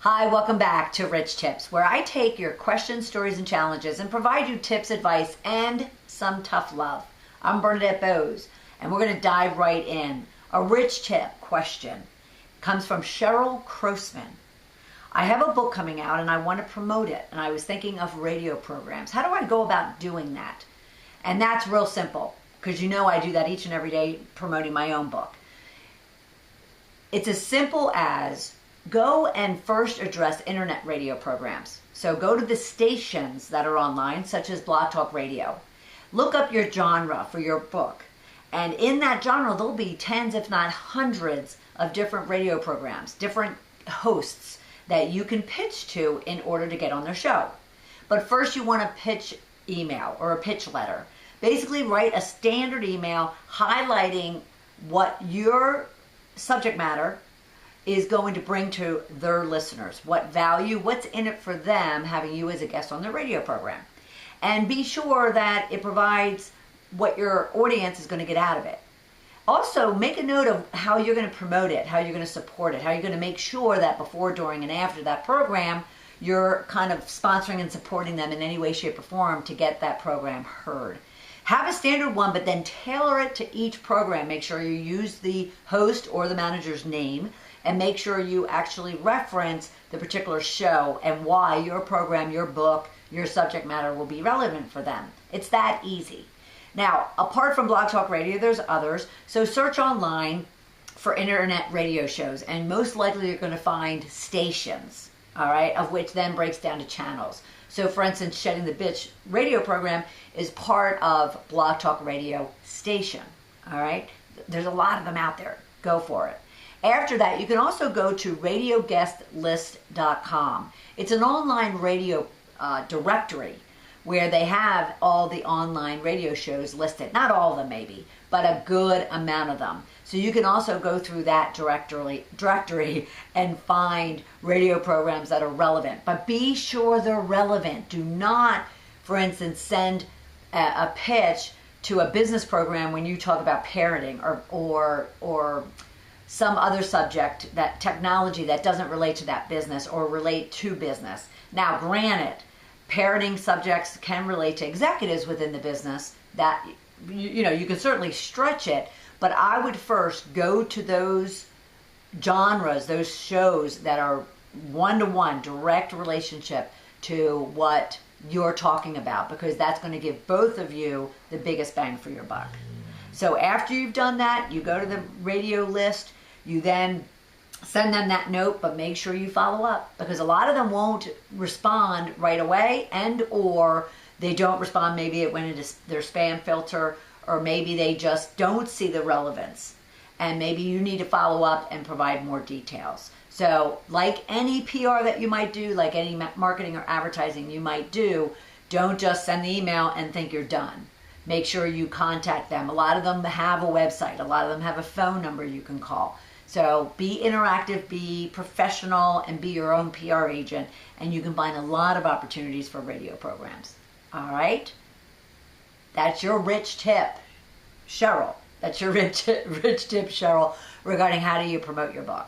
Hi, welcome back to Rich Tips, where I take your questions, stories, and challenges and provide you tips, advice, and some tough love. I'm Bernadette Bose, and we're going to dive right in. A rich tip question comes from Cheryl Crossman. I have a book coming out and I want to promote it, and I was thinking of radio programs. How do I go about doing that? And that's real simple, because you know I do that each and every day promoting my own book. It's as simple as go and first address internet radio programs. So go to the stations that are online, such as Blog Talk Radio. Look up your genre for your book. And in that genre, there'll be tens, if not hundreds, of different radio programs, different hosts that you can pitch to in order to get on their show. But first you want a pitch email or a pitch letter. Basically write a standard email highlighting what your subject matter is going to bring to their listeners. What value, what's in it for them having you as a guest on their radio program. And be sure that it provides what your audience is going to get out of it. Also, make a note of how you're going to promote it, how you're going to support it, how you're going to make sure that before, during, and after that program, you're kind of sponsoring and supporting them in any way, shape, or form to get that program heard. Have a standard one, but then tailor it to each program. Make sure you use the host or the manager's name, and make sure you actually reference the particular show and why your program, your book, your subject matter will be relevant for them. It's that easy. Now, apart from Blog Talk Radio, there's others. So search online for internet radio shows, and most likely you're going to find stations, all right, of which then breaks down to channels. So for instance, Shedding the Bitch radio program is part of Blog Talk Radio station, all right? There's a lot of them out there. Go for it. After that, you can also go to radioguestlist.com. It's an online radio directory where they have all the online radio shows listed. Not all of them maybe, but a good amount of them. So you can also go through that directory and find radio programs that are relevant. But be sure they're relevant. Do not, for instance, send a pitch to a business program when you talk about parenting or some other subject, that technology that doesn't relate to that business or relate to business. Now, granted, parenting subjects can relate to executives within the business. That you can certainly stretch it, but I would first go to those genres, those shows that are one-to-one, direct relationship to what you're talking about, because that's going to give both of you the biggest bang for your buck. So after you've done that, you go to the radio list, you then send them that note, but make sure you follow up, because a lot of them won't respond right away, and or they don't respond, maybe it went into their spam filter, or maybe they just don't see the relevance, and maybe you need to follow up and provide more details. So like any PR that you might do, like any marketing or advertising you might do, don't just send the email and think you're done. Make sure you contact them. A lot of them have a website. A lot of them have a phone number you can call. So be interactive, be professional, and be your own PR agent, and you can find a lot of opportunities for radio programs. All right? That's your rich tip, Cheryl. That's your rich tip, Cheryl, regarding how do you promote your book.